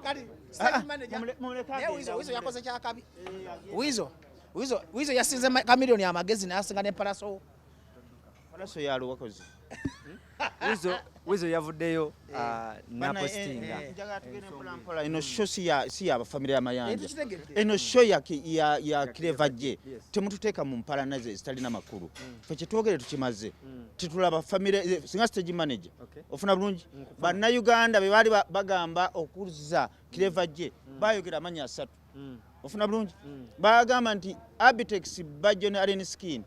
kali stage manager wizo yakoze kyakabi wizo yasinze kamilioni amagezi nasinga ne Paraso yalo wakoze wizo yavuddeyo na postinga njaga tugene mpola ino show si ya family ya Mayanja ino show ya Kirevaje temututeeka mu mpala naze zitali na makuru fe twogere tukimaze titulaba family singa stage manager ofuna bulungi bana Uganda be bali bagamba okuza Kirevaje bayogera amanya 3 ofuna bulungi bagamba nti Abitex Bajon Allen Skin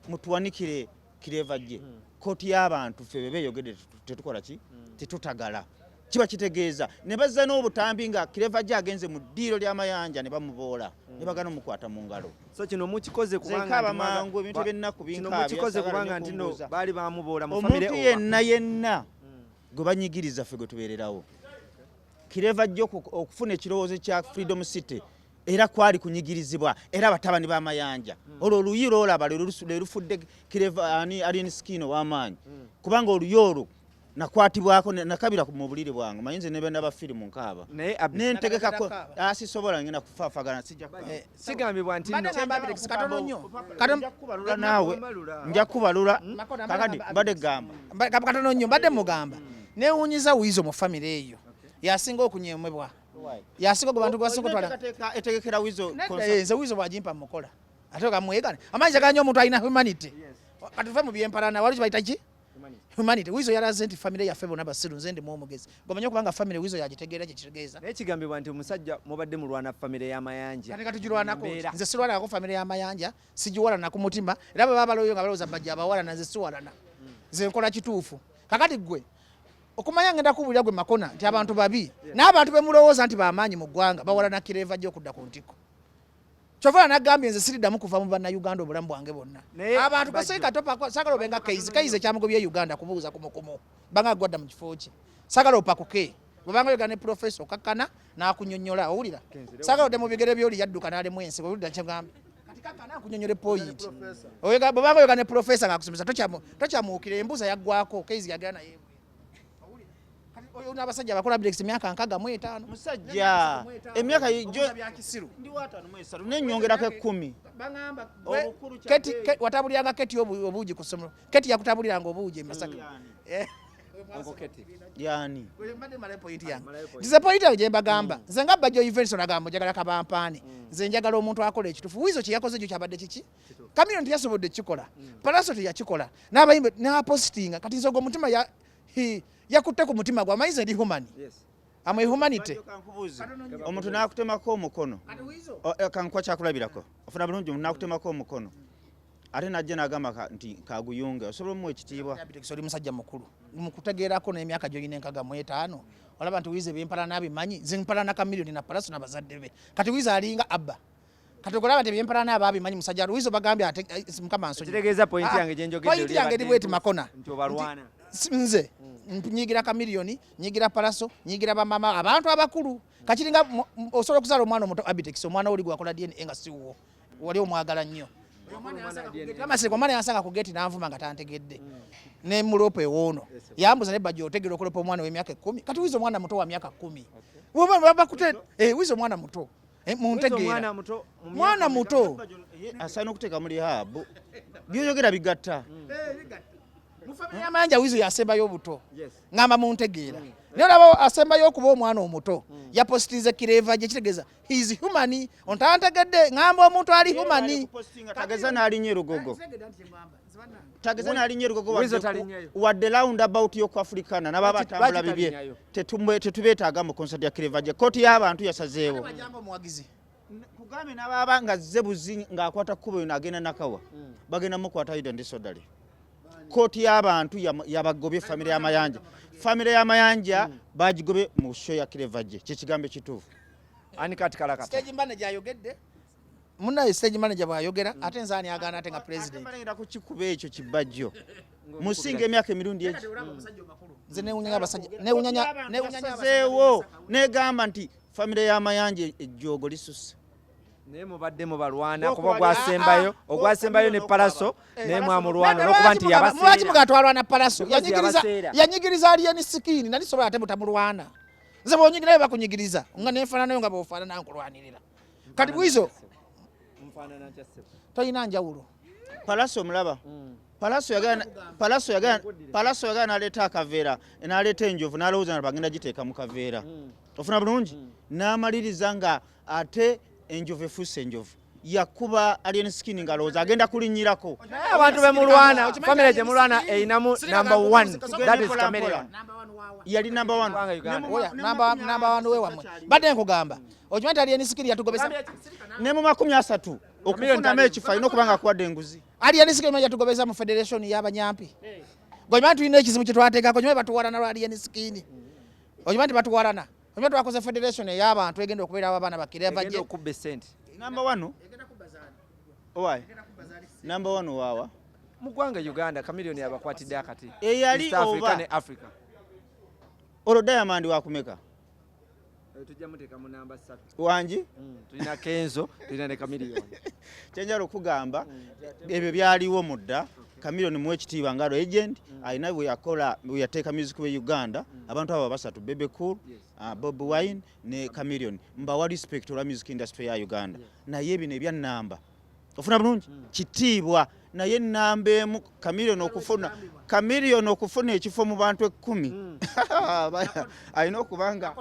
mutuwanikire Kirevaje koti y'abantu fe bebeyogede tetukola ki tetutagala kiba kitegeeza ne bazza n'obutambi nga Kirevaje agenze mu ddiiro lya Mayanja ne bamuboola ne bagana mukwata mu ngalo so kino mukikoze kubanga mangu ebintu byennaku binkaabya mukikoze kubanga ntino bali bamuboola mu family omuntu yenna gwe banyigiriza ffe gwe tubeererawo Kirevaje okufuna ekirowoozo kya Freedom City era kwali kunyigirizibwa era batabani ba Mayanja olwo oluyiro olaba lufudde Allen Skin w'amaanyi kubanga oluyoro nakwatibwako nakabira mu buliri bwange mayinze ne benda ba filimu nkaaba nentegekako asisobola ngena kufaafagana sijja sigambibwa ntino katono nnyo kubalula nawe nja kubalula kakati mbadde gamba katono nnyo mbadde mugamba newunyiza wizo mu family eyo yasinga okunyemebwa yasinga ku bantu gwasinga twala etegekera wizo nze wizo bwajimpa mukola ate kamwegane amanje ganyo omuntu alina humanity katuve mu byemparana wali bayita ki humanity wizo yaraze nti family yaffe bona basiru nze ndi mu omugezi gomanya kubanga family wizo yagitegeera kitegeeza n'ekigambibwa nti omusajja mubadde mulwana family ya Mayanja kati tujirwanako nze sirwanako family ya Mayanja sijiwalana ku mutima era bwe babaloyo nga balowooza bajja abawalana nze siwalana nze nkola kituufu kakati gwe okumanya ngenda kubulira gwe makona nti abantu babi n'abantu bemulowooza nti bamaanyi mu ggwanga bawalana Kirevaje okudda ku ntiko kyova nagambye nze siriddamu kuva mu banna Uganda obulamu bwange bonna abantu kaseka topa sagalo benga kaize kyamugobye Uganda kubuuza kumukumu banga gwadda mu kifo kye sagalo pakuke babanga yoga ne professor kakana na kunyonnyola owulira sagalo de mu bigere byoli yadduka nale mwense owulira kyamugambye kati kakana kunyonyole point oyega babanga yoga ne professor ngakusomesa tokyamukire embuza yaggwako kaize yagana yewe oyo n'abasajja bakola Bilex myaka 65 musajja emyaka jo ndi watano mwesa nenyongerako 10 bangamba keti watabuliranga keti obuuji kusomero keti yakutabuliranga obuuji Masaka onko keti yani mbadde male point yange dize point yange mbagamba nze nga bajjo events onagamba njagala kabampani nze njagala omuntu akola ekitufu wizo kiyakoze jo kyabadde kiki Kamilioni yasobodde kikola Paraso yakikola n'abayimbe n'apostinga kati nzogo mutima yakutte ku mutima gwa mayize ndi human amwe humanity omuntu nakutemako omukono kankwa kyakulabirako ofuna bulungi nakutemako omukono ate najja nagamba nti kaguyunge osobola mu ekitiibwa oli musajja mukulu mukutegeerako n'emyaka gyolina 65 olaba nti wize byempala nabimanyi zimpala na Kamilioni na Paraso n'abazadde be kati wize alinga abba kati okulaba nti byempala n'ababimanyi musajja wizo bagambye ate mukama nsonyi kitegeeza point yange gye njogedde point yange ndi bweti makona nti obalwana nze nyigira Kamilioni nyigira Paraso nyigira bamama abantu abakulu kakiringa osobola okuzaala omwana omuto Abitex omwana oli gwakola DNA nga siwo wali omwagala nnyo omwana yansanga ku geti nanvuma nga tantegedde ne mulope ewoono yambuza ne bajja otegera okulopa omwana w'emyaka 10 kati wizo omwana muto wa myaka 10 bakute wizo omwana muto muntegeera mwana muto asaana okuteeka muri habu byoyogera bigatta mufamily ya Mayanja wizo yasembayo obuto ngamba muntegeera naye olaba asembayo okuba omwana omuto yapositize Kirevaje kitegeeza he is human ontantegedde ngamba omuntu ali human tageza n'alinnya erugogo tageza n'alinnya erugogo wadde round about yo ku Africana n'ababa batambula bibye tetubeetaaga mu concert ya Kirevaje koti y'abantu yasazeewo kugambe n'ababa nga zebuzi ng'akwata kkubo yo n'agenda nakawa bagenda mukwata ida ndisodale koti y'abantu yabagobye family ya Mayanja family ya Mayanja bagigobe mu show ya Kirevaje kyekigambo kituufu ani kati kalakata stage manager ayogedde munna stage manager bwayogera ate nzaani agaana ate nga president balira ku kikuba ekyo kibajjo musinga emyaka emirundi egi nze newunyanya abasajja newunyanya zeewo negamba nti family ya Mayanja ejjogo lisusse ne mubadde mu balwana kuba ogwasembayo ne Paraso ne mwamulwana okuba nti yabase mwaki mugatwalwa na Paraso yanyigiriza Allen Skin nali sobola ate mutamulwana nze bwonyigirayo bakunyigiriza nga nenfaananayo nga bwofaanana nkulwanirira kati bwizo tolina njawulo. Palaso omulaba Palaso yagala n'aleeta akaveera n'aleeta enjovu n'alowooza nga bagenda giteeka mu kaveera ofuna bulungi n'amaliriza nga ate enjovu efuuse enjovu yakuba alien skin ngalowooza agenda kulinnyirako. Abantu bemulwana famire gye mulwana eyinamu number 1 that is Chameleon. Yali number 1 oya number 1 we wamwe badde nkugamba okimanyi alien skin yatugobesa ne mu 30 okufunamu ekifo alina okuba nga akuwadde enguzi. alien skin yatugobesa mu federation y'abanyampi gokimanyi tulina ekizibu kye twateekako okimanyi batuwalana lwa alien skin okimanyi batuwalana okimanyi twakoze federation ey'abantu egenda okubeerawo abaana bakire bajje okubba esente number 1 owaayi number 1 waawa mu ggwanga Uganda Chameleon yabakwatidde akati eyali oba ne Africa olwo Diamond wakumeka tujja muteeka mu namba 3 wangi tulina Kenzo tulina ne Chameleon kyenjala okugamba ebyo byaliwo mudda Chameleon mu ekitiibwa nga legend alina bwe yakola bwe yateeka music we Uganda abantu abo basatu Bebe Cool Bob Wine ne Chameleon mbawa respect olwa music industry ya Uganda naye ebyo ebya namba ofuna bulungi kitiibwa naye namba emu Chameleon okufuna ekifo mu bantu 10 alina okubanga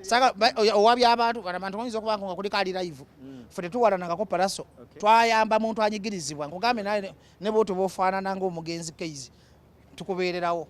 saka owabya abantu kana abantu oyinza okubanga nga kuli kali live ffe tetuwalanangako Palaso twayamba muntu anyigirizibwa nkugambe naye ne bwotu bofaanana ng'omugenzi Keizi tukubeererawo